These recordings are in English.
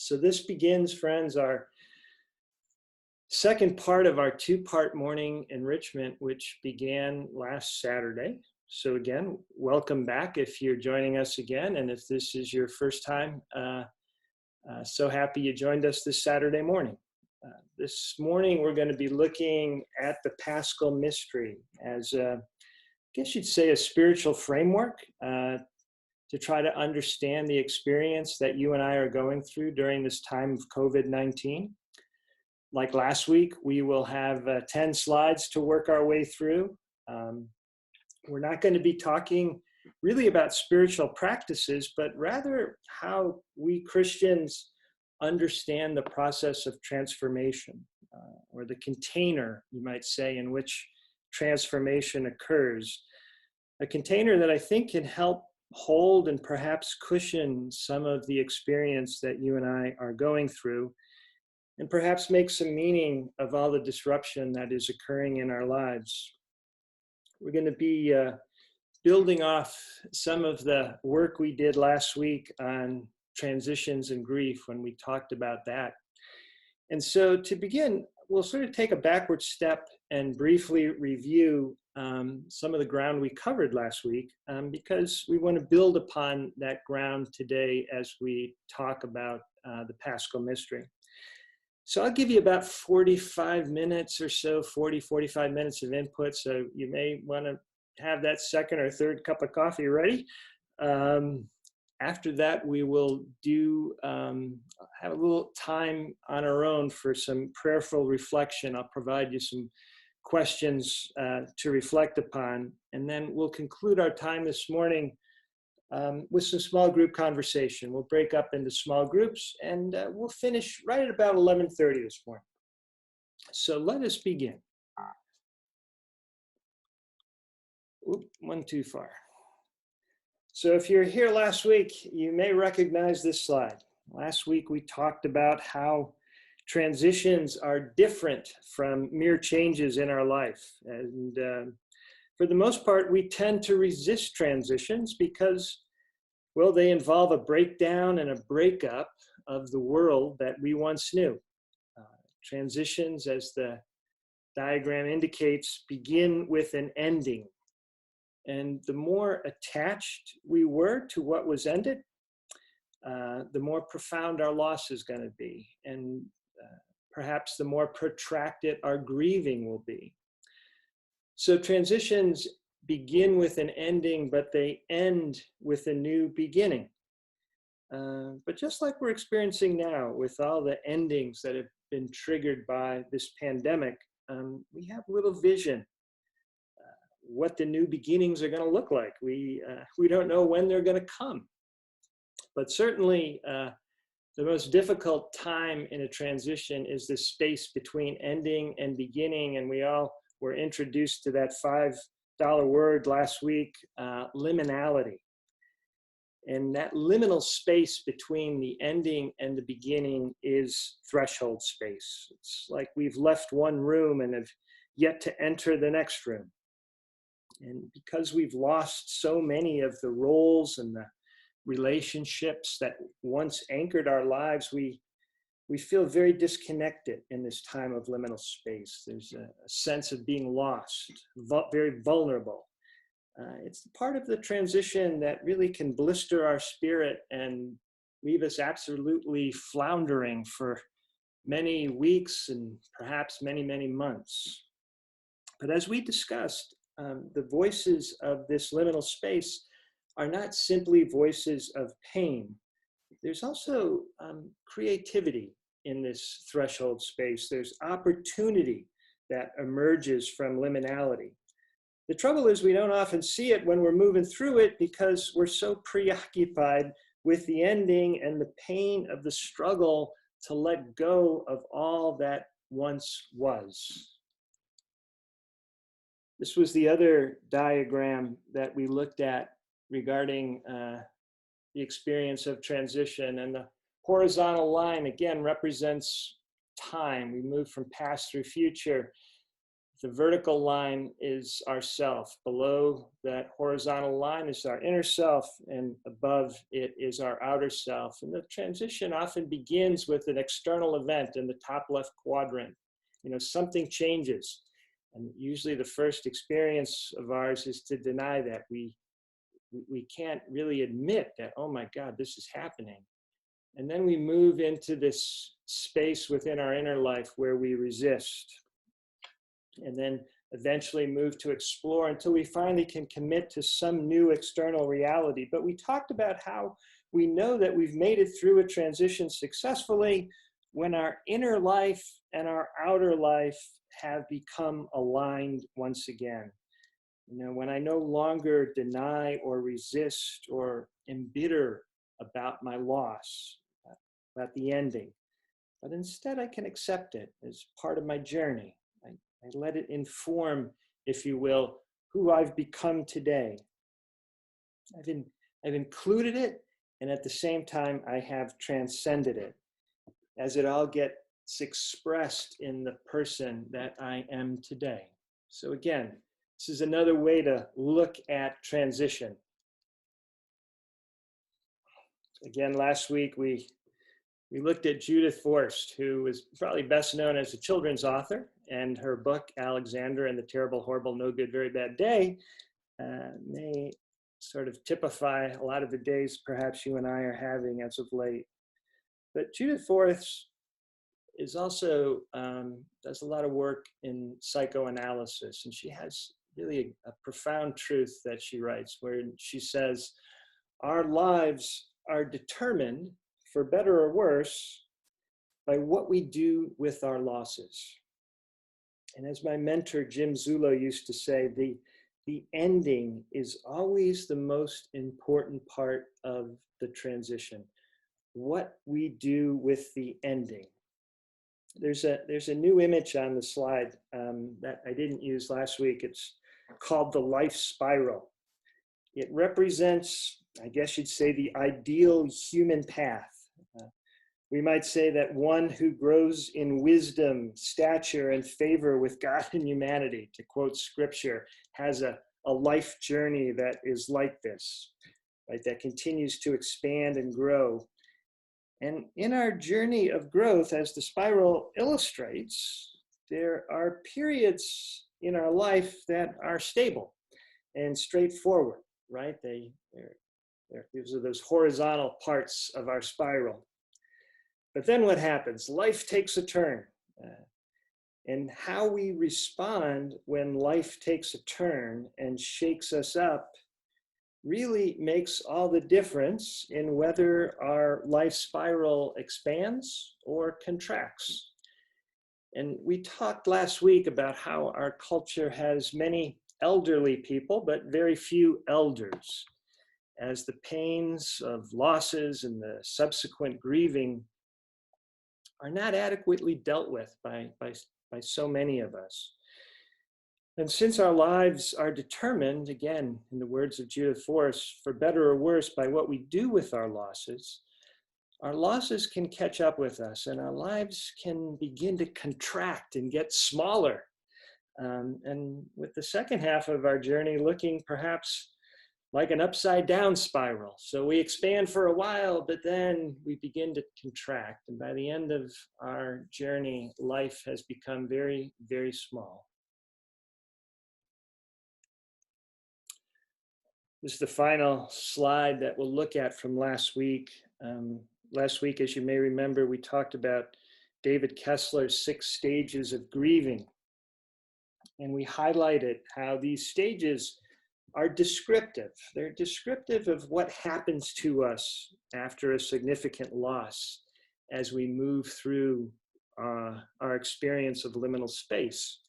So this begins, friends, our second part of our two-part morning enrichment, which began last Saturday. So again, welcome back if you're joining us again. And if this is your first time, so happy you joined us this Saturday morning. This morning, we're going to be looking at the Paschal Mystery as, I guess you'd say, a spiritual framework to try to understand the experience that you and I are going through during this time of COVID-19. Like last week, we will have 10 slides to work our way through. We're not going to be talking really about spiritual practices, but rather how we Christians understand the process of transformation, or the container, you might say, in which transformation occurs. A container that I think can help hold and perhaps cushion some of the experience that you and I are going through, and perhaps make some meaning of all the disruption that is occurring in our lives. We're going to be building off some of the work we did last week on transitions and grief when we talked about that. And so to begin, we'll sort of take a backward step and briefly review some of the ground we covered last week, because we want to build upon that ground today as we talk about the Paschal Mystery. So I'll give you about 45 minutes or so, 45 minutes of input. So you may want to have that second or third cup of coffee ready. After that, we will have a little time on our own for some prayerful reflection. I'll provide you some questions to reflect upon. And then we'll conclude our time this morning with some small group conversation. We'll break up into small groups, and we'll finish right at about 11:30 this morning. So let us begin. Oop, one too far. So if you're here last week, you may recognize this slide. Last week, we talked about how transitions are different from mere changes in our life. And for the most part, we tend to resist transitions because, well, they involve a breakdown and a breakup of the world that we once knew. Transitions, as the diagram indicates, begin with an ending. And the more attached we were to what was ended, the more profound our loss is going to be. And perhaps the more protracted our grieving will be. So transitions begin with an ending, but they end with a new beginning. But just like we're experiencing now with all the endings that have been triggered by this pandemic, we have little vision what the new beginnings are going to look like. We don't know when they're going to come. But certainly the most difficult time in a transition is the space between ending and beginning. And we all were introduced to that $5 word last week, liminality. And that liminal space between the ending and the beginning is threshold space. It's like we've left one room and have yet to enter the next room. And because we've lost so many of the roles and the relationships that once anchored our lives, we feel very disconnected in this time of liminal space. There's a sense of being lost, very vulnerable. It's the part of the transition that really can blister our spirit and leave us absolutely floundering for many weeks and perhaps many, many months. But as we discussed, the voices of this liminal space are not simply voices of pain. There's also creativity in this threshold space. There's opportunity that emerges from liminality. The trouble is we don't often see it when we're moving through it because we're so preoccupied with the ending and the pain of the struggle to let go of all that once was. This was the other diagram that we looked at regarding the experience of transition. And the horizontal line, again, represents time. We move from past through future. The vertical line is our self. Below that horizontal line is our inner self, and above it is our outer self. And the transition often begins with an external event in the top left quadrant. Something changes. And usually the first experience of ours is to deny that. We can't really admit that, oh my God, this is happening. And then we move into this space within our inner life where we resist. And then eventually move to explore until we finally can commit to some new external reality. But we talked about how we know that we've made it through a transition successfully when our inner life and our outer life have become aligned once again. When I no longer deny or resist or embitter about my loss, about the ending, but instead I can accept it as part of my journey. I let it inform, if you will, who I've become today. I've included it, and at the same time, I have transcended it, as it all gets expressed in the person that I am today. So again, this is another way to look at transition. Again, last week, we looked at Judith Forst, who is probably best known as a children's author, and her book, Alexander and the Terrible, Horrible, No Good, Very Bad Day, may sort of typify a lot of the days perhaps you and I are having as of late. But Judith Forst is also, does a lot of work in psychoanalysis, and she has really a profound truth that she writes, where she says, our lives are determined, for better or worse, by what we do with our losses. And as my mentor, Jim Zulo, used to say, the ending is always the most important part of the transition. What we do with the ending. There's a new image on the slide that I didn't use last week. It's called the life spiral. It represents, I guess you'd say, the ideal human path. We might say that one who grows in wisdom, stature, and favor with God and humanity, to quote scripture, has a life journey that is like this, right? That continues to expand and grow. And in our journey of growth, as the spiral illustrates, there are periods in our life that are stable and straightforward, right? These are those horizontal parts of our spiral. But then what happens? Life takes a turn. And how we respond when life takes a turn and shakes us up really makes all the difference in whether our life spiral expands or contracts. And we talked last week about how our culture has many elderly people, but very few elders, as the pains of losses and the subsequent grieving are not adequately dealt with by so many of us. And since our lives are determined, again, in the words of Judith Forst, for better or worse, by what we do with our losses can catch up with us, and our lives can begin to contract and get smaller. And with the second half of our journey looking perhaps like an upside down spiral. So we expand for a while, but then we begin to contract. And by the end of our journey, life has become very, very small. This is the final slide that we'll look at from last week. Last week, as you may remember, we talked about David Kessler's 6 stages of grieving. And we highlighted how these stages are descriptive. They're descriptive of what happens to us after a significant loss as we move through our experience of liminal space.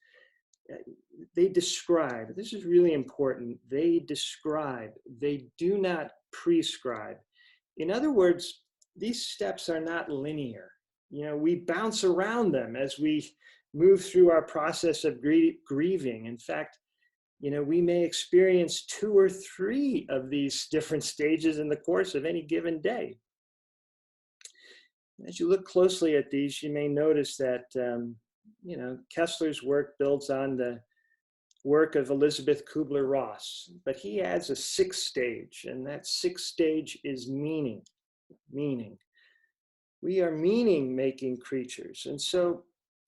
They describe, this is really important, they describe, they do not prescribe. In other words, these steps are not linear. We bounce around them as we move through our process of grieving. In fact, we may experience 2 or 3 of these different stages in the course of any given day. As you look closely at these, you may notice that Kessler's work builds on the work of Elizabeth Kubler-Ross, but he adds a sixth stage, and that sixth stage is meaning. Meaning. We are meaning-making creatures, and so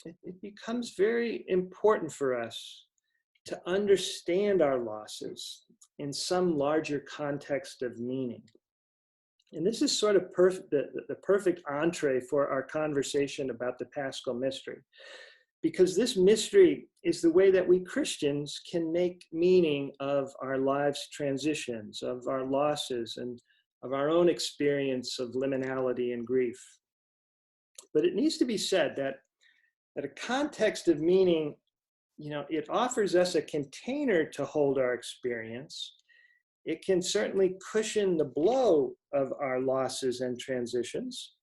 it becomes very important for us to understand our losses in some larger context of meaning. And this is sort of the perfect entree for our conversation about the Paschal Mystery, because this mystery is the way that we Christians can make meaning of our lives' transitions, of our losses, and of our own experience of liminality and grief. But it needs to be said that a context of meaning, it offers us a container to hold our experience. It can certainly cushion the blow of our losses and transitions,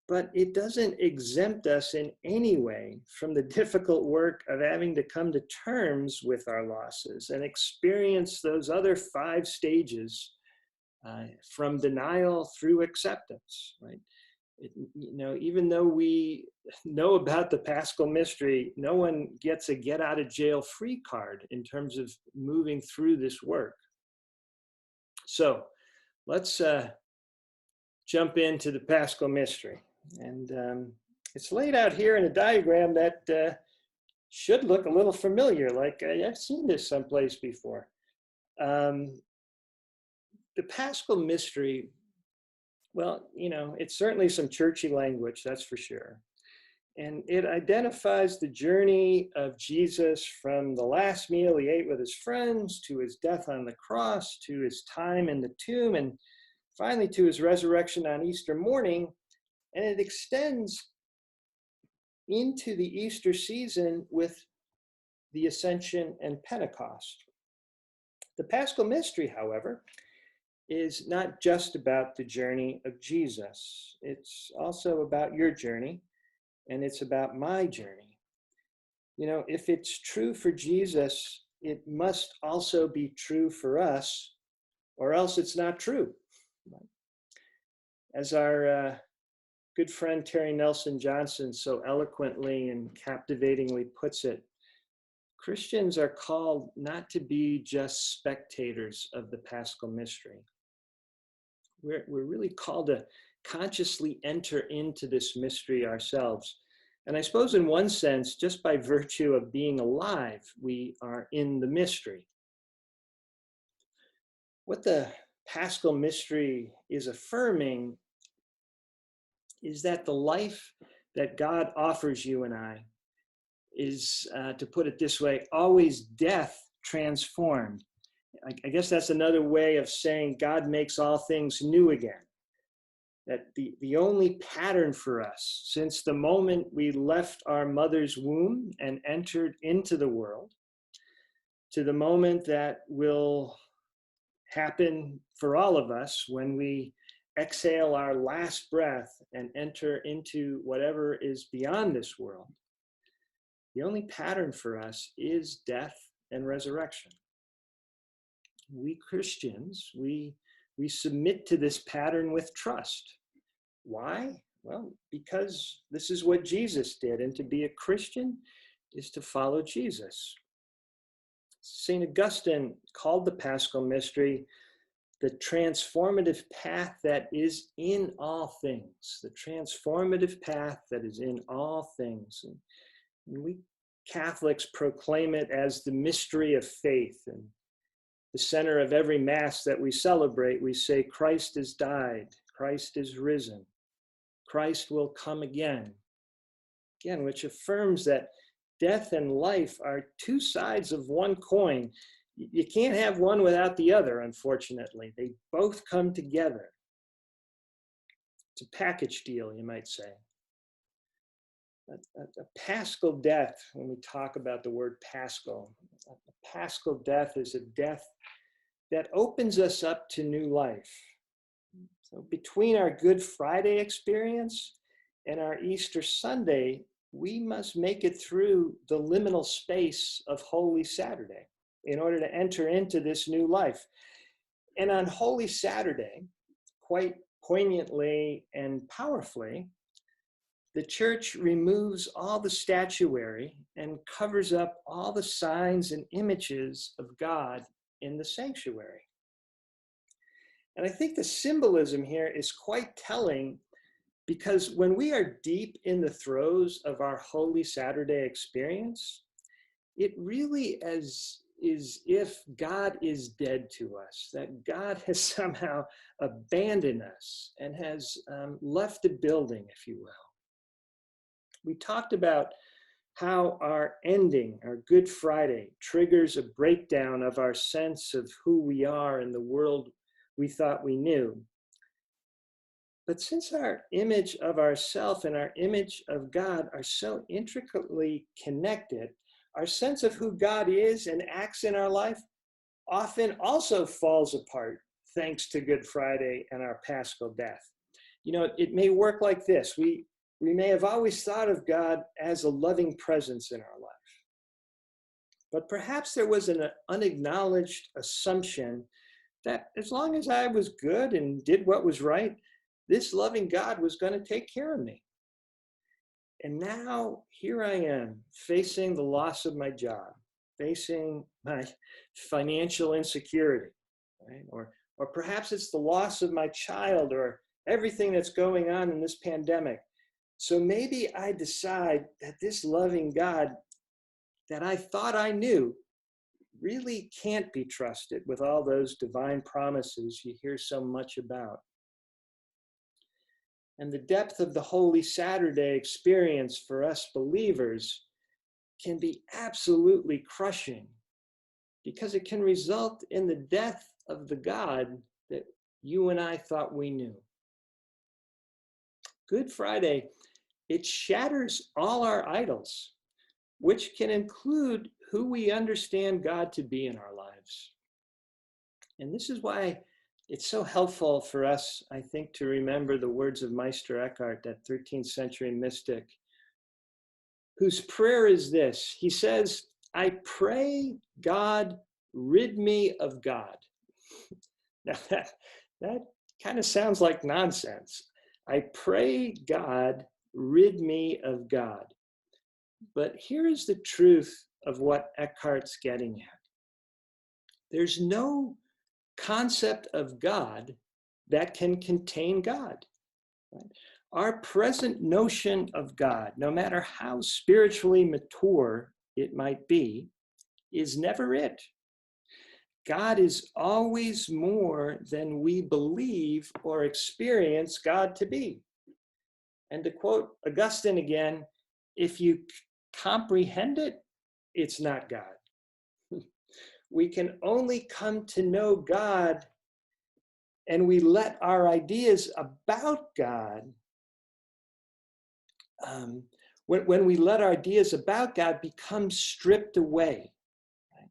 but it doesn't exempt us in any way from the difficult work of having to come to terms with our losses and experience those other 5 stages from denial through acceptance, right? Even though we know about the Paschal Mystery, no one gets a get out of jail free card in terms of moving through this work. So let's jump into the Paschal Mystery. And it's laid out here in a diagram that should look a little familiar, like I've seen this someplace before. The Paschal Mystery, well, it's certainly some churchy language, that's for sure. And it identifies the journey of Jesus from the last meal he ate with his friends, to his death on the cross, to his time in the tomb, and finally to his resurrection on Easter morning. And it extends into the Easter season with the Ascension and Pentecost. The Paschal Mystery, however, is not just about the journey of Jesus. It's also about your journey, and it's about my journey. If it's true for Jesus, it must also be true for us, or else it's not true. As our good friend Terry Nelson Johnson so eloquently and captivatingly puts it, Christians are called not to be just spectators of the Paschal Mystery. We're really called to consciously enter into this mystery ourselves. And I suppose in one sense, just by virtue of being alive, we are in the mystery. What the Paschal Mystery is affirming is that the life that God offers you and I is, to put it this way, always death transformed. I guess that's another way of saying God makes all things new again. That the only pattern for us since the moment we left our mother's womb and entered into the world, to the moment that will happen for all of us when we exhale our last breath and enter into whatever is beyond this world, the only pattern for us is death and resurrection. We Christians, we submit to this pattern with trust. Why? Well, because this is what Jesus did, and to be a Christian is to follow Jesus. St. Augustine called the Paschal Mystery the transformative path that is in all things, the transformative path that is in all things. And we Catholics proclaim it as the mystery of faith. And the center of every Mass that we celebrate, we say, Christ has died, Christ is risen, Christ will come again. Again, which affirms that death and life are 2 sides of one coin. You can't have one without the other, unfortunately. They both come together. It's a package deal, you might say. A Paschal death, when we talk about the word Paschal, a Paschal death is a death that opens us up to new life. So between our Good Friday experience and our Easter Sunday, we must make it through the liminal space of Holy Saturday in order to enter into this new life. And on Holy Saturday, quite poignantly and powerfully, the church removes all the statuary and covers up all the signs and images of God in the sanctuary. And I think the symbolism here is quite telling, because when we are deep in the throes of our Holy Saturday experience, it really is if God is dead to us, that God has somehow abandoned us and has left the building, if you will. We talked about how our ending, our Good Friday, triggers a breakdown of our sense of who we are in the world we thought we knew. But since our image of ourself and our image of God are so intricately connected, our sense of who God is and acts in our life often also falls apart thanks to Good Friday and our Paschal death. You know, it may work like this. We may have always thought of God as a loving presence in our life. But perhaps there was an unacknowledged assumption that as long as I was good and did what was right, this loving God was going to take care of me. And now here I am facing the loss of my job, facing my financial insecurity, right? Or perhaps it's the loss of my child or everything that's going on in this pandemic. So maybe I decide that this loving God that I thought I knew really can't be trusted with all those divine promises you hear so much about. And the depth of the Holy Saturday experience for us believers can be absolutely crushing, because it can result in the death of the God that you and I thought we knew. Good Friday, it shatters all our idols, which can include who we understand God to be in our lives. And this is why it's so helpful for us, I think, to remember the words of Meister Eckhart, that 13th century mystic, whose prayer is this. He says, I pray God rid me of God. Now that kind of sounds like nonsense. I pray God rid me of God. But here is the truth of what Eckhart's getting at. There's no concept of God that can contain God. Right? Our present notion of God, no matter how spiritually mature it might be, is never it. God is always more than we believe or experience God to be. And to quote Augustine again, if you comprehend it, it's not God. We can only come to know God, and we let our ideas about God, when we let our ideas about God become stripped away. Right?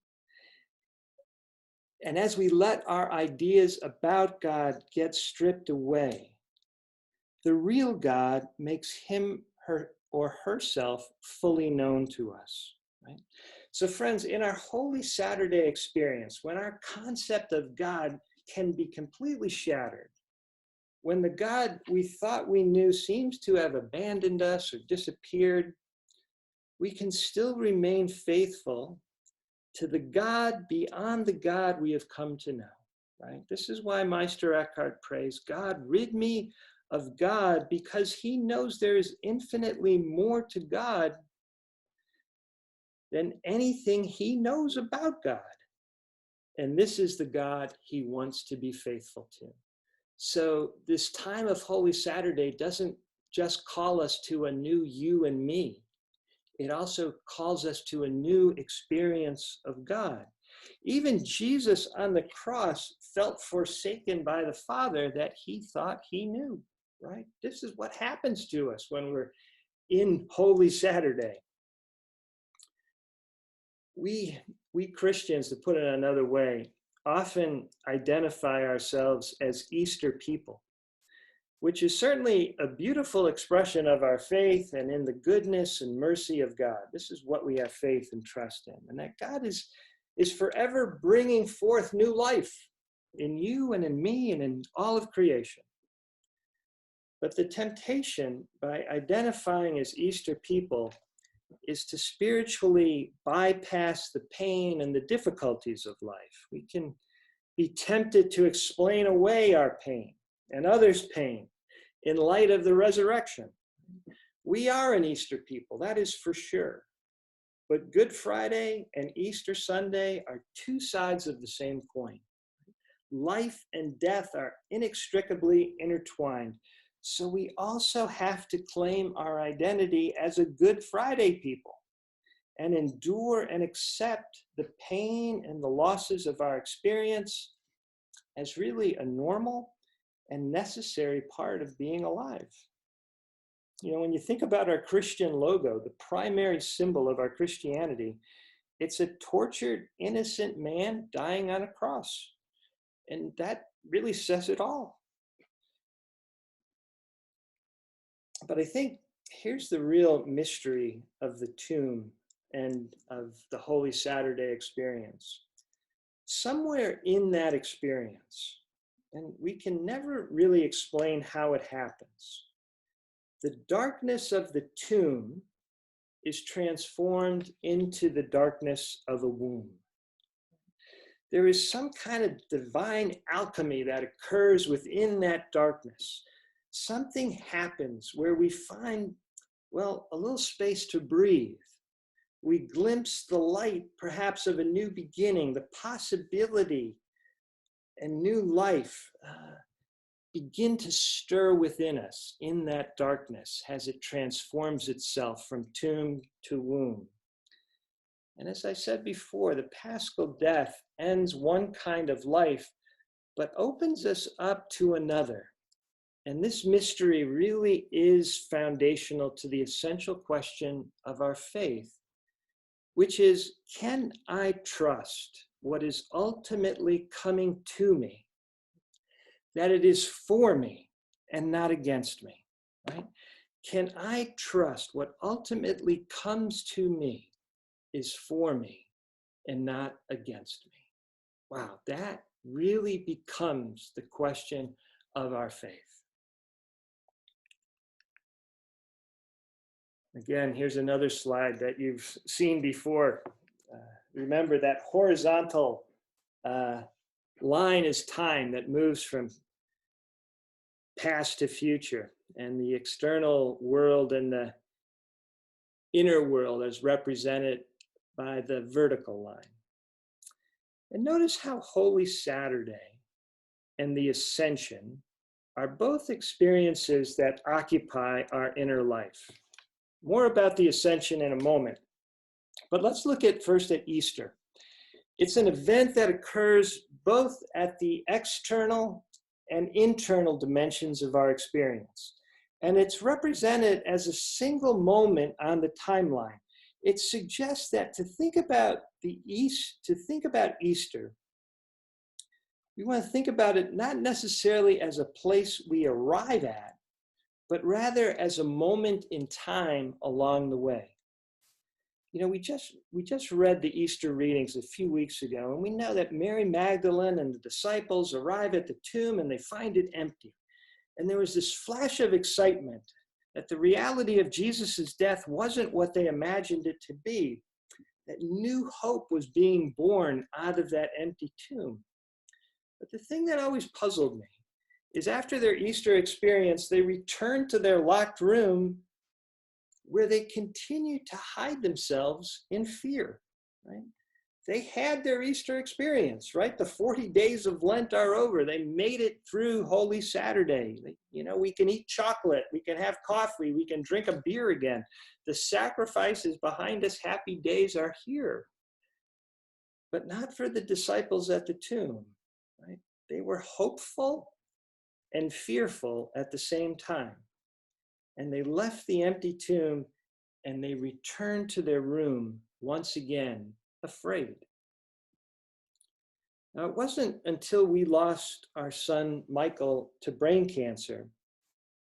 And as we let our ideas about God get stripped away, the real God makes him, her, or herself fully known to us. Right? So friends, in our Holy Saturday experience, when our concept of God can be completely shattered, when the God we thought we knew seems to have abandoned us or disappeared, we can still remain faithful to the God beyond the God we have come to know. Right? This is why Meister Eckhart prays, God, rid me of God, because he knows there is infinitely more to God than anything he knows about God. And this is the God he wants to be faithful to. So this time of Holy Saturday doesn't just call us to a new you and me. It also calls us to a new experience of God. Even Jesus on the cross felt forsaken by the Father that he thought he knew, right? This is what happens to us when we're in Holy Saturday. We Christians, to put it another way, often identify ourselves as Easter people, which is certainly a beautiful expression of our faith and in the goodness and mercy of God. This is what we have faith and trust in, and that God is forever bringing forth new life in you and in me and in all of creation. But the temptation by identifying as Easter people is to spiritually bypass the pain and the difficulties of life. We can be tempted to explain away our pain and others' pain in light of the resurrection. We are an Easter people, that is for sure. But Good Friday and Easter Sunday are two sides of the same coin. Life and death are inextricably intertwined. So we also have to claim our identity as a Good Friday people and endure and accept the pain and the losses of our experience as really a normal and necessary part of being alive. You know, when you think about our Christian logo, the primary symbol of our Christianity, it's a tortured, innocent man dying on a cross. And that really says it all. But I think here's the real mystery of the tomb and of the Holy Saturday experience. Somewhere in that experience, and we can never really explain how it happens, the darkness of the tomb is transformed into the darkness of a womb. There is some kind of divine alchemy that occurs within that darkness. Something happens where we find, well, a little space to breathe. We glimpse the light, perhaps, of a new beginning, the possibility and new life begin to stir within us in that darkness as it transforms itself from tomb to womb. And as I said before, the Paschal death ends one kind of life, but opens us up to another. And this mystery really is foundational to the essential question of our faith, which is, can I trust what is ultimately coming to me, that it is for me and not against me, right? Can I trust what ultimately comes to me is for me and not against me? Wow, that really becomes the question of our faith. Again, here's another slide that you've seen before. Remember that horizontal line is time that moves from past to future, and the external world and the inner world is represented by the vertical line. And notice how Holy Saturday and the Ascension are both experiences that occupy our inner life. More about the Ascension in a moment, but let's look at first at Easter. It's an event that occurs both at the external and internal dimensions of our experience. And it's represented as a single moment on the timeline. It suggests that to think about Easter, we want to think about it not necessarily as a place we arrive at, but rather as a moment in time along the way. You know, we just read the Easter readings a few weeks ago, and we know that Mary Magdalene and the disciples arrive at the tomb and they find it empty. And there was this flash of excitement that the reality of Jesus's death wasn't what they imagined it to be, that new hope was being born out of that empty tomb. But the thing that always puzzled me is after their Easter experience, they returned to their locked room where they continued to hide themselves in fear, right? They had their Easter experience, right? The 40 days of Lent are over. They made it through Holy Saturday. We can eat chocolate, we can have coffee, we can drink a beer again. The sacrifice is behind us, happy days are here. But not for the disciples at the tomb, right? They were hopeful and fearful at the same time. And they left the empty tomb and they returned to their room once again, afraid. Now, it wasn't until we lost our son Michael to brain cancer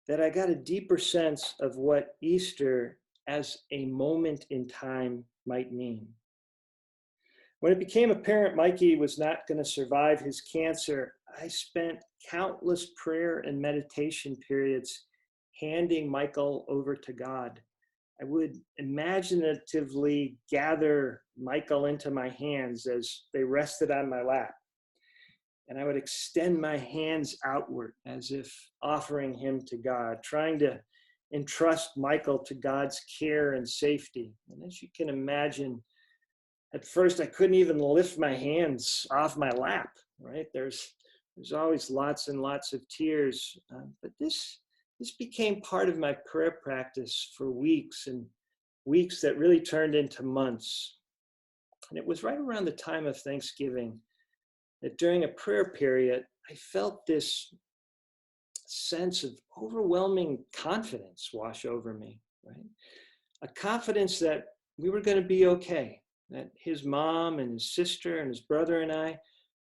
that I got a deeper sense of what Easter as a moment in time might mean. When it became apparent Mikey was not going to survive his cancer, I spent countless prayer and meditation periods handing Michael over to God. I would imaginatively gather Michael into my hands as they rested on my lap. And I would extend my hands outward as if offering him to God, trying to entrust Michael to God's care and safety. And as you can imagine, at first I couldn't even lift my hands off my lap, right? There's always lots and lots of tears. But this became part of my prayer practice for weeks, and weeks that really turned into months. And it was right around the time of Thanksgiving that during a prayer period, I felt this sense of overwhelming confidence wash over me, right? A confidence that we were going to be okay, that his mom and his sister and his brother and I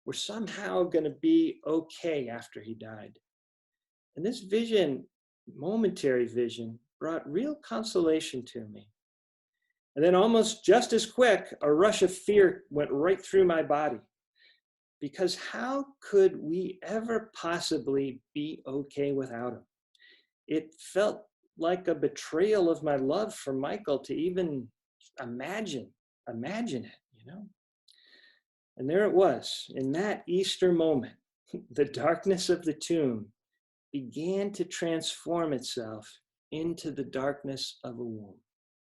were somehow going to be okay after he died. And this vision, momentary vision, brought real consolation to me. And then almost just as quick, a rush of fear went right through my body. Because how could we ever possibly be okay without him? It felt like a betrayal of my love for Michael to even imagine it, you know? And there it was, in that Easter moment, the darkness of the tomb began to transform itself into the darkness of a womb,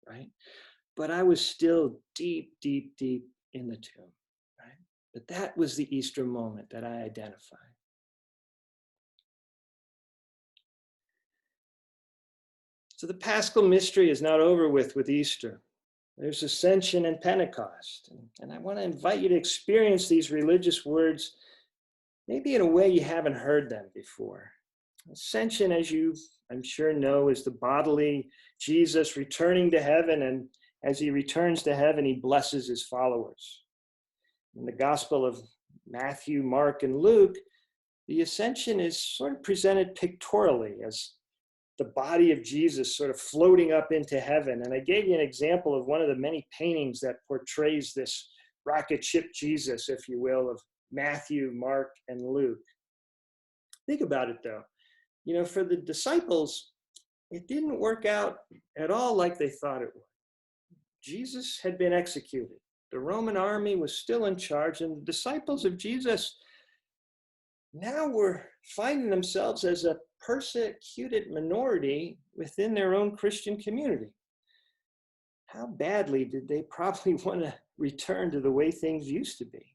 right? But I was still deep, deep, deep in the tomb, right? But that was the Easter moment that I identified. So the Paschal Mystery is not over with Easter. There's Ascension and Pentecost. And I want to invite you to experience these religious words maybe in a way you haven't heard them before. Ascension, as you, I'm sure, know, is the bodily Jesus returning to heaven, and as he returns to heaven, he blesses his followers. In the Gospel of Matthew, Mark, and Luke, the ascension is sort of presented pictorially as the body of Jesus sort of floating up into heaven. And I gave you an example of one of the many paintings that portrays this rocket ship Jesus, if you will, of Matthew, Mark, and Luke. Think about it, though. You know, for the disciples, it didn't work out at all like they thought it would. Jesus had been executed. The Roman army was still in charge, and the disciples of Jesus now were finding themselves as a persecuted minority within their own Christian community. How badly did they probably want to return to the way things used to be?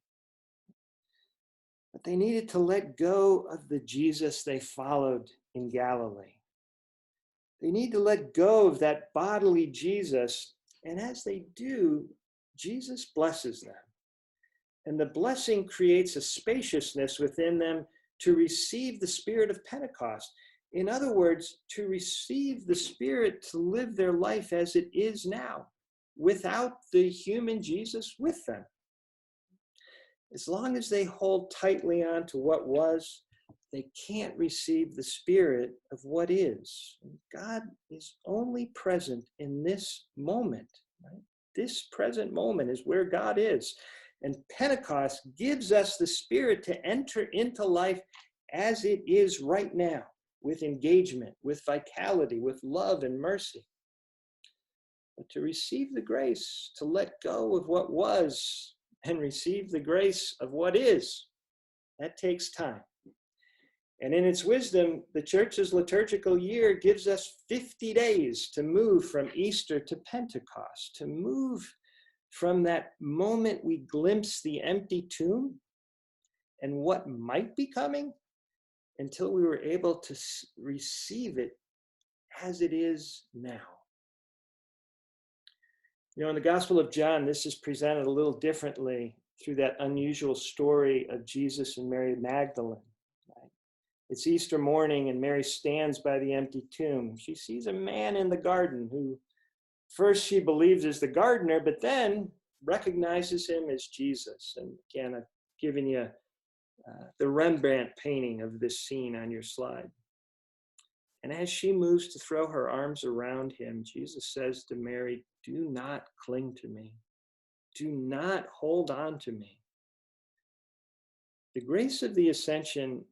But they needed to let go of the Jesus they followed in Galilee. They need to let go of that bodily Jesus, and as they do, Jesus blesses them. And the blessing creates a spaciousness within them to receive the Spirit of Pentecost. In other words, to receive the Spirit to live their life as it is now, without the human Jesus with them. As long as they hold tightly on to what was, they can't receive the Spirit of what is. God is only present in this moment, right? This present moment is where God is. And Pentecost gives us the Spirit to enter into life as it is right now, with engagement, with vitality, with love and mercy. But to receive the grace to let go of what was and receive the grace of what is, that takes time. And in its wisdom, the church's liturgical year gives us 50 days to move from Easter to Pentecost, to move from that moment we glimpse the empty tomb and what might be coming until we were able to receive it as it is now. You know, in the Gospel of John, this is presented a little differently through that unusual story of Jesus and Mary Magdalene. Right? It's Easter morning, and Mary stands by the empty tomb. She sees a man in the garden who first she believes is the gardener, but then recognizes him as Jesus. And again, I've given you the Rembrandt painting of this scene on your slide. And as she moves to throw her arms around him, Jesus says to Mary, "Do not cling to me. Do not hold on to me." The grace of the ascension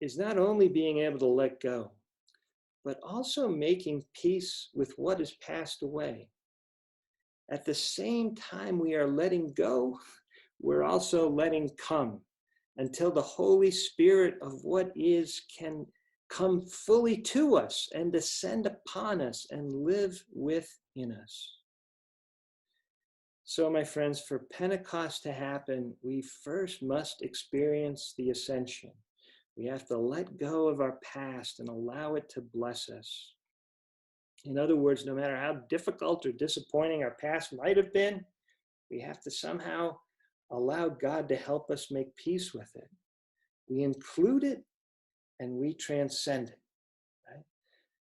is not only being able to let go, but also making peace with what has passed away. At the same time we are letting go, we're also letting come until the Holy Spirit of what is can come fully to us and descend upon us and live within us. So, my friends, for Pentecost to happen, we first must experience the ascension. We have to let go of our past and allow it to bless us. In other words, no matter how difficult or disappointing our past might have been, we have to somehow allow God to help us make peace with it. We include it and we transcend it. Right?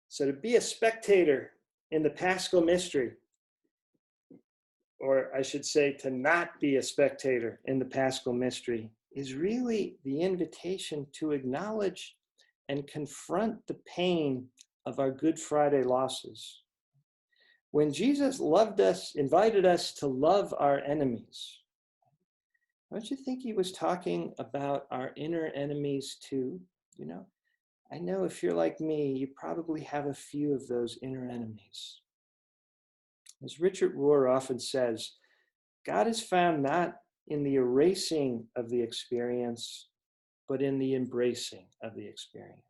So to be a spectator in the Paschal Mystery, or I should say to not be a spectator in the Paschal Mystery, is really the invitation to acknowledge and confront the pain of our Good Friday losses. When Jesus loved us, invited us to love our enemies, don't you think he was talking about our inner enemies too? You know, I know if you're like me, you probably have a few of those inner enemies. As Richard Rohr often says, God is found not in the erasing of the experience, but in the embracing of the experience.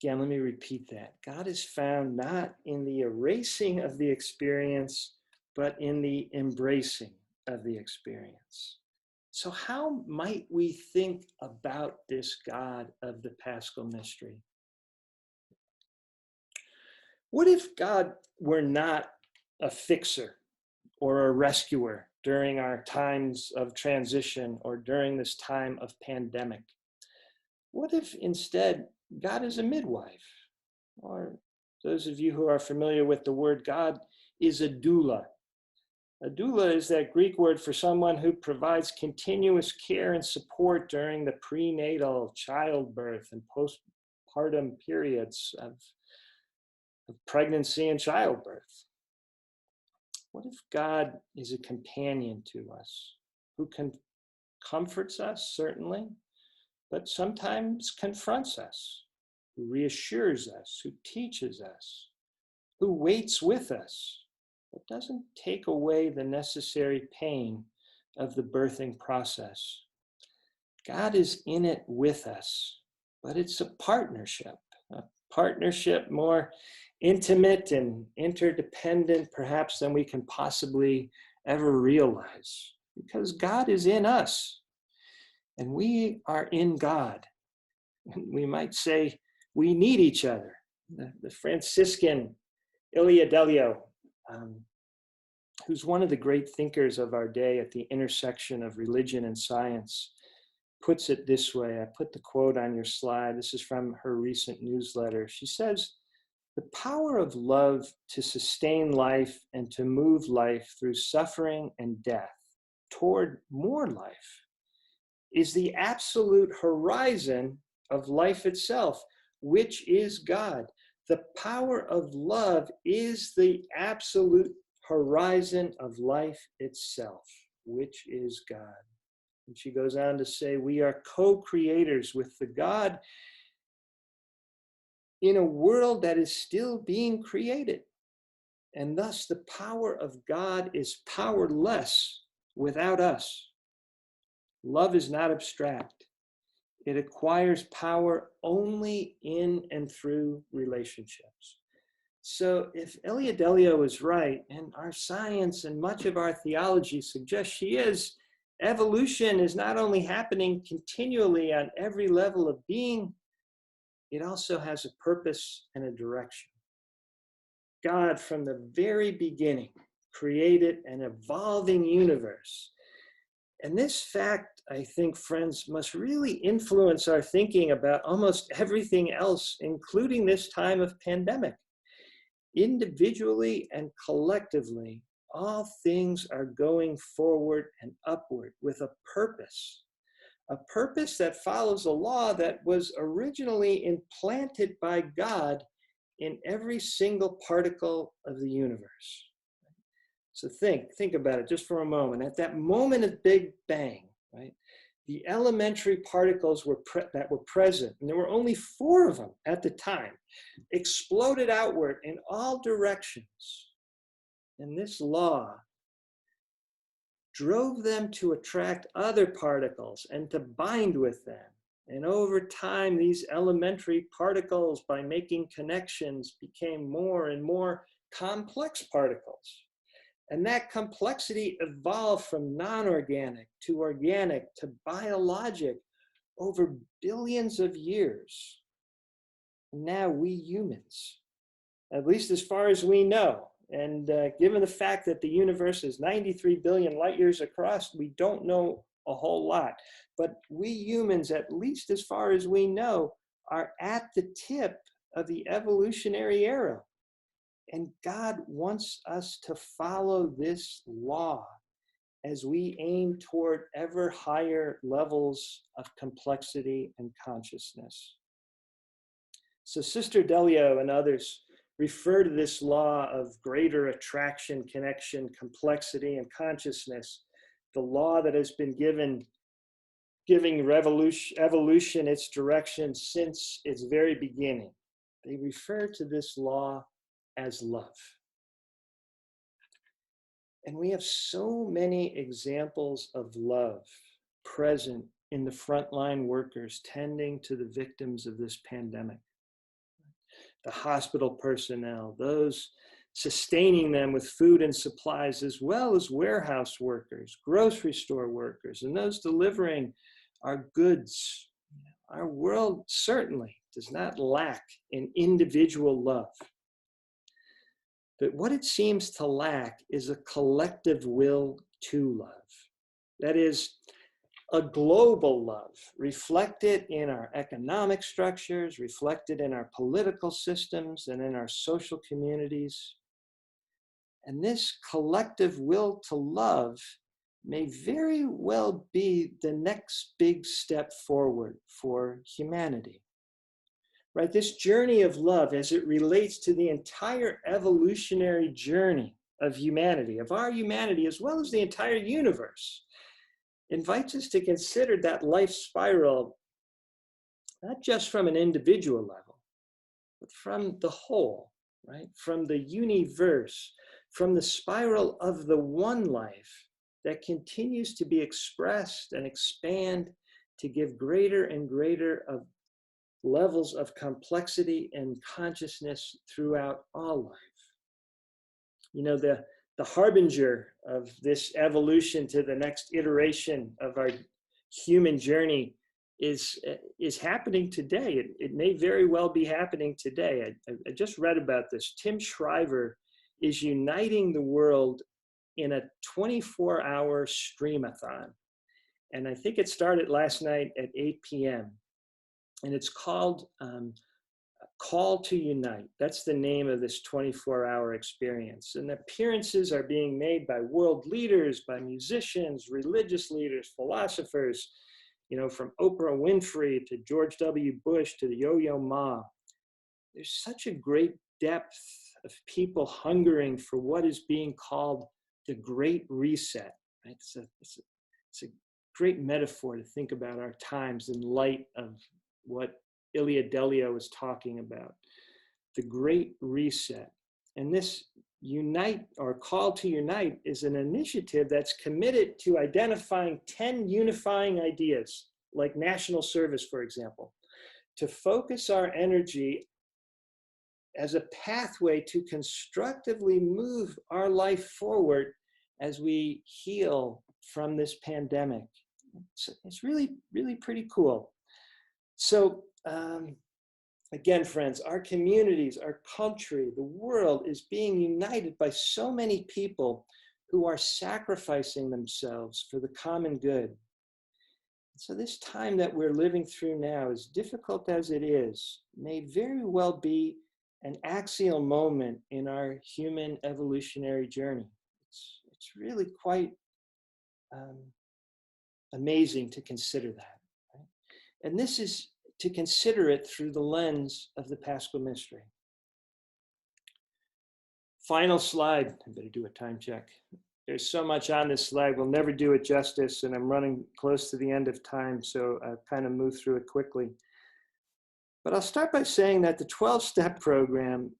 Again, let me repeat that. God is found not in the erasing of the experience, but in the embracing of the experience. So how might we think about this God of the Paschal Mystery? What if God were not a fixer or a rescuer during our times of transition or during this time of pandemic? What if instead God is a midwife? Or those of you who are familiar with the word, God is a doula. A doula is that Greek word for someone who provides continuous care and support during the prenatal, childbirth, and postpartum periods of pregnancy and childbirth. What if God is a companion to us who comforts us, certainly, but sometimes confronts us, who reassures us, who teaches us, who waits with us, but doesn't take away the necessary pain of the birthing process? God is in it with us, but it's a partnership more intimate and interdependent perhaps than we can possibly ever realize, because God is in us and we are in God. We might say we need each other. The Franciscan Ilia Delio, who's one of the great thinkers of our day at the intersection of religion and science, puts it this way. I put the quote on your slide. This is from her recent newsletter. She says, "The power of love to sustain life and to move life through suffering and death toward more life is the absolute horizon of life itself, which is God. The power of love is the absolute horizon of life itself, which is God." And she goes on to say, we are co-creators with the God in a world that is still being created. And thus the power of God is powerless without us. Love is not abstract. It acquires power only in and through relationships. So if Ilia Delio is right, and our science and much of our theology suggests she is, evolution is not only happening continually on every level of being, it also has a purpose and a direction. God, from the very beginning, created an evolving universe. And this fact, I think, friends, must really influence our thinking about almost everything else, including this time of pandemic. Individually and collectively, all things are going forward and upward with a purpose that follows a law that was originally implanted by God in every single particle of the universe. So think about it just for a moment. At that moment of Big Bang, right? the elementary particles that were present, and there were only 4 of them at the time, exploded outward in all directions. And this law drove them to attract other particles and to bind with them. And over time, these elementary particles, by making connections, became more and more complex particles. And that complexity evolved from non-organic to organic to biologic over billions of years. Now we humans, at least as far as we know, and given the fact that the universe is 93 billion light years across, we don't know a whole lot. But we humans, at least as far as we know, are at the tip of the evolutionary arrow. And God wants us to follow this law as we aim toward ever higher levels of complexity and consciousness. So Sister Delio and others refer to this law of greater attraction, connection, complexity, and consciousness, the law that has been giving evolution its direction since its very beginning. They refer to this law as love. And we have so many examples of love present in the frontline workers tending to the victims of this pandemic. The hospital personnel, those sustaining them with food and supplies, as well as warehouse workers, grocery store workers, and those delivering our goods. Our world certainly does not lack in individual love. But what it seems to lack is a collective will to love. That is, a global love reflected in our economic structures, reflected in our political systems, and in our social communities. And this collective will to love may very well be the next big step forward for humanity. Right, this journey of love, as it relates to the entire evolutionary journey of humanity, of our humanity, as well as the entire universe, invites us to consider that life spiral, not just from an individual level, but from the whole, right? From the universe, from the spiral of the one life that continues to be expressed and expand to give greater and greater of levels of complexity and consciousness throughout all life. You know, the harbinger of this evolution to the next iteration of our human journey is happening today. It may very well be happening today. I just read about this. Tim Shriver is uniting the world in a 24-hour streamathon. And I think it started last night at 8 p.m. And it's called Call to Unite. That's the name of this 24-hour experience. And appearances are being made by world leaders, by musicians, religious leaders, philosophers, you know, from Oprah Winfrey to George W. Bush to the Yo-Yo Ma. There's such a great depth of people hungering for what is being called the Great Reset. Right? It's a great metaphor to think about our times in light of what Ilia Delio is talking about, the Great Reset. And this Unite, or Call to Unite, is an initiative that's committed to identifying 10 unifying ideas, like national service, for example, to focus our energy as a pathway to constructively move our life forward as we heal from this pandemic. It's really, really pretty cool. So again, friends, our communities, our country, the world is being united by so many people who are sacrificing themselves for the common good. So this time that we're living through now, as difficult as it is, may very well be an axial moment in our human evolutionary journey. It's really quite amazing to consider that. Right? And this is to consider it through the lens of the Paschal Mystery. Final slide. I better do a time check. there's so much on this slide, we'll never do it justice, and I'm running close to the end of time, so I'll kind of move through it quickly. But I'll start by saying that the 12-step program,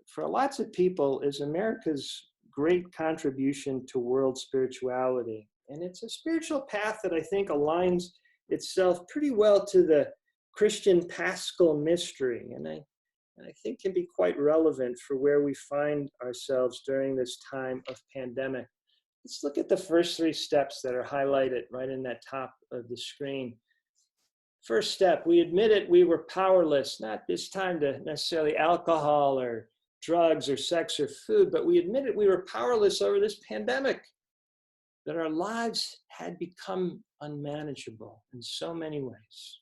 for lots of people is America's great contribution to world spirituality. And it's a spiritual path that I think aligns itself pretty well to the Christian Paschal Mystery, and I think can be quite relevant for where we find ourselves during this time of pandemic. Let's look at the first 3 steps that are highlighted right in that top of the screen. First step, we admitted we were powerless, not this time to necessarily alcohol or drugs or sex or food, but we admitted we were powerless over this pandemic, that our lives had become unmanageable in so many ways.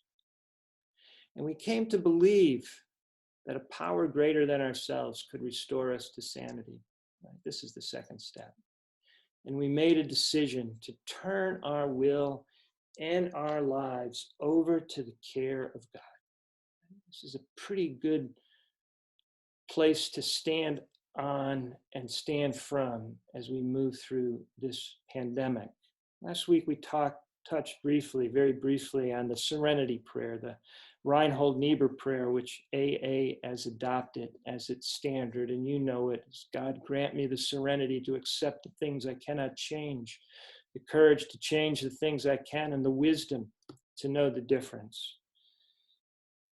And we came to believe that a power greater than ourselves could restore us to sanity. Right? This is the second step. And we made a decision to turn our will and our lives over to the care of God. This is a pretty good place to stand on and stand from as we move through this pandemic. Last week we touched very briefly on the serenity prayer, the Reinhold Niebuhr prayer, which AA has adopted as its standard, and you know it. God, grant me the serenity to accept the things I cannot change, the courage to change the things I can, and the wisdom to know the difference.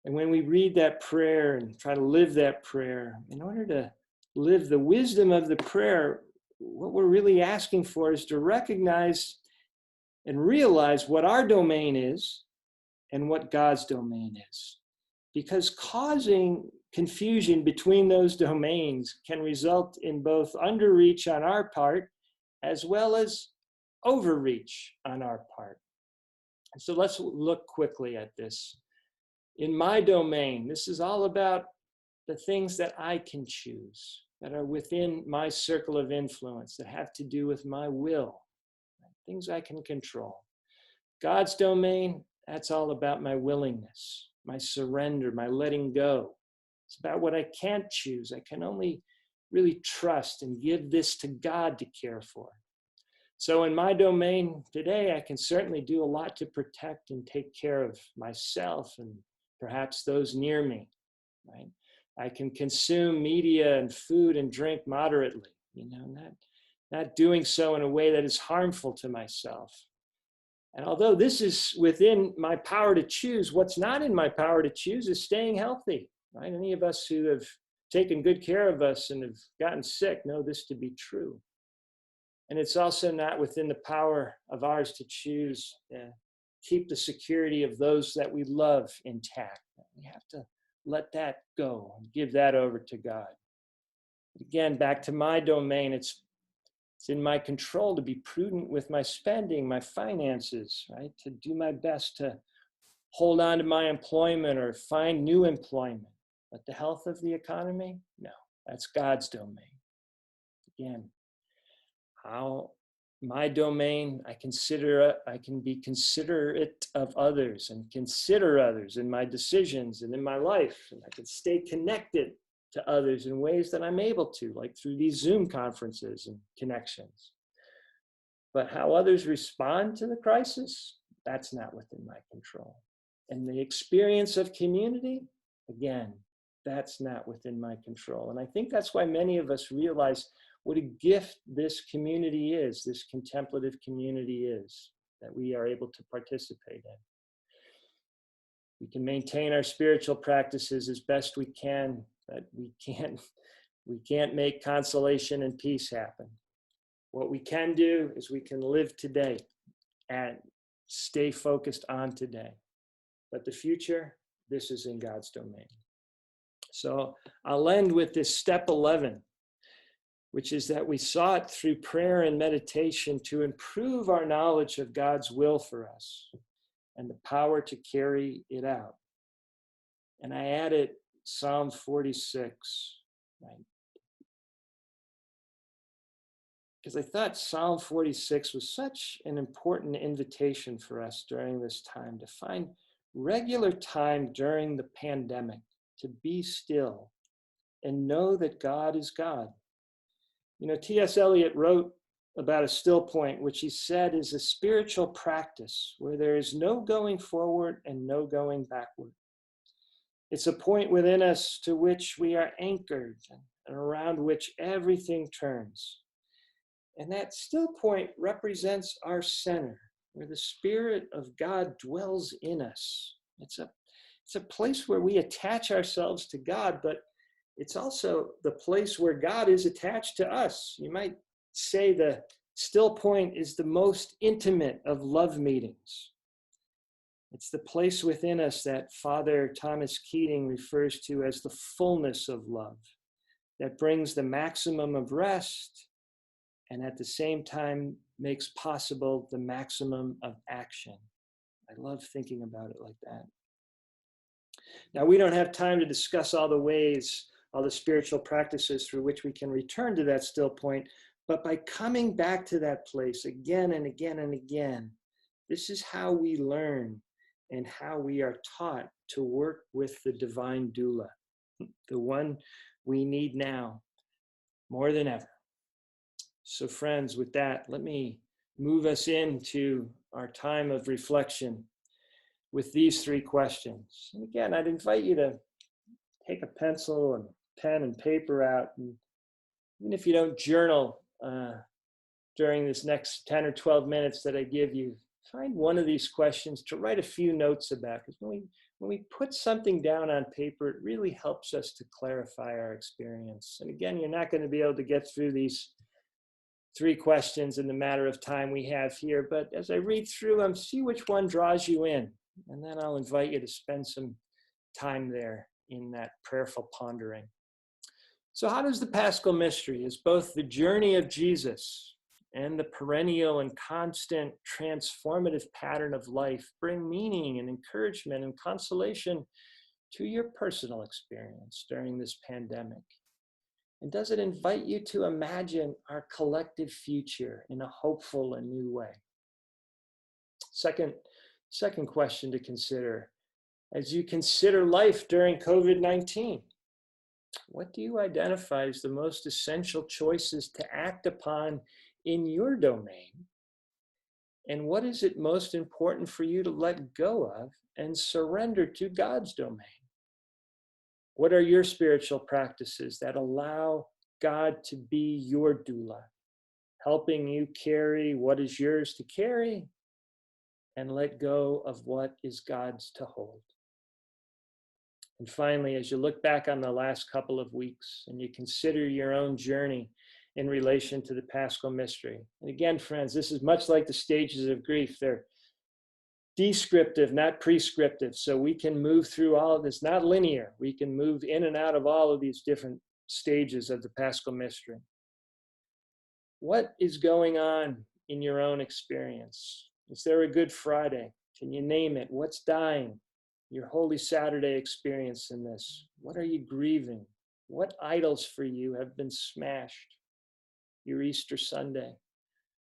And when we read that prayer and try to live that prayer, in order to live the wisdom of the prayer, what we're really asking for is to recognize and realize what our domain is and what God's domain is. Because causing confusion between those domains can result in both underreach on our part as well as overreach on our part. And so let's look quickly at this. In my domain, this is all about the things that I can choose, that are within my circle of influence, that have to do with my will, things I can control. God's domain, that's all about my willingness, my surrender, my letting go. It's about what I can't choose. I can only really trust and give this to God to care for. So in my domain today, I can certainly do a lot to protect and take care of myself and perhaps those near me, right? I can consume media and food and drink moderately, not doing so in a way that is harmful to myself. And although this is within my power to choose, what's not in my power to choose is staying healthy, right? Any of us who have taken good care of us and have gotten sick know this to be true. And it's also not within the power of ours to choose to keep the security of those that we love intact. We have to let that go and give that over to God. Again, back to my domain, it's in my control to be prudent with my spending, my finances, right? To do my best to hold on to my employment or find new employment. But the health of the economy, no, that's God's domain. Again, how my domain, I can be considerate of others and consider others in my decisions and in my life. And I can stay connected to others in ways that I'm able to, like through these Zoom conferences and connections. But how others respond to the crisis, that's not within my control. And the experience of community, again, that's not within my control. And I think that's why many of us realize what a gift this community is, this contemplative community is, that we are able to participate in. We can maintain our spiritual practices as best we can, but we can't make consolation and peace happen. What we can do is we can live today and stay focused on today. But the future, this is in God's domain. So I'll end with this step 11, which is that we sought through prayer and meditation to improve our knowledge of God's will for us and the power to carry it out. And I added Psalm 46, right? Because I thought Psalm 46 was such an important invitation for us during this time, to find regular time during the pandemic to be still and know that God is God. T.S. Eliot wrote about a still point, which he said is a spiritual practice where there is no going forward and no going backward. It's a point within us to which we are anchored and around which everything turns. And that still point represents our center, where the Spirit of God dwells in us. It's a place where we attach ourselves to God, but it's also the place where God is attached to us. You might say the still point is the most intimate of love meetings. It's the place within us that Father Thomas Keating refers to as the fullness of love, that brings the maximum of rest and at the same time makes possible the maximum of action. I love thinking about it like that. Now, we don't have time to discuss all the ways, all the spiritual practices through which we can return to that still point, but by coming back to that place again and again and again, this is how we learn and how we are taught to work with the divine doula, the one we need now more than ever. So friends, with that, let me move us into our time of reflection with these three questions. And again, I'd invite you to take a pencil and pen and paper out. And even if you don't journal during this next 10 or 12 minutes that I give you, find one of these questions to write a few notes about. Because when we put something down on paper, it really helps us to clarify our experience. And again, you're not going to be able to get through these three questions in the matter of time we have here. But as I read through them, see which one draws you in. And then I'll invite you to spend some time there in that prayerful pondering. So how does the Paschal Mystery, as both the journey of Jesus and the perennial and constant transformative pattern of life, bring meaning and encouragement and consolation to your personal experience during this pandemic? And does it invite you to imagine our collective future in a hopeful and new way? Second question to consider, as you consider life during COVID-19, what do you identify as the most essential choices to act upon in your domain? And what is it most important for you to let go of and surrender to God's domain? What are your spiritual practices that allow God to be your doula, helping you carry what is yours to carry and let go of what is God's to hold? And finally, as you look back on the last couple of weeks and you consider your own journey in relation to the Paschal Mystery. And again, friends, this is much like the stages of grief. They're descriptive, not prescriptive. So we can move through all of this, not linear. We can move in and out of all of these different stages of the Paschal Mystery. What is going on in your own experience? Is there a Good Friday? Can you name it? What's dying? Your Holy Saturday experience in this. What are you grieving? What idols for you have been smashed? Your Easter Sunday.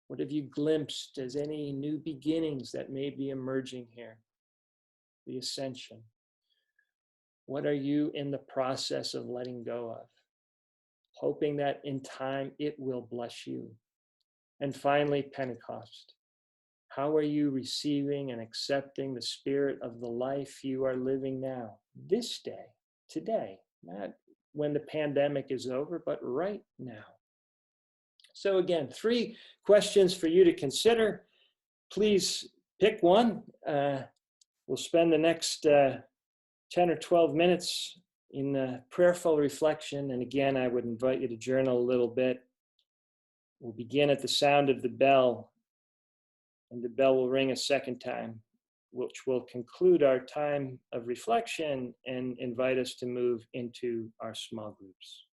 What have you glimpsed as any new beginnings that may be emerging here? The Ascension. What are you in the process of letting go of? Hoping that in time it will bless you. And finally, Pentecost. How are you receiving and accepting the spirit of the life you are living now, this day, today, not when the pandemic is over, but right now? So again, three questions for you to consider. Please pick one. We'll spend the next 10 or 12 minutes in prayerful reflection. And again, I would invite you to journal a little bit. We'll begin at the sound of the bell, and the bell will ring a second time, which will conclude our time of reflection and invite us to move into our small groups.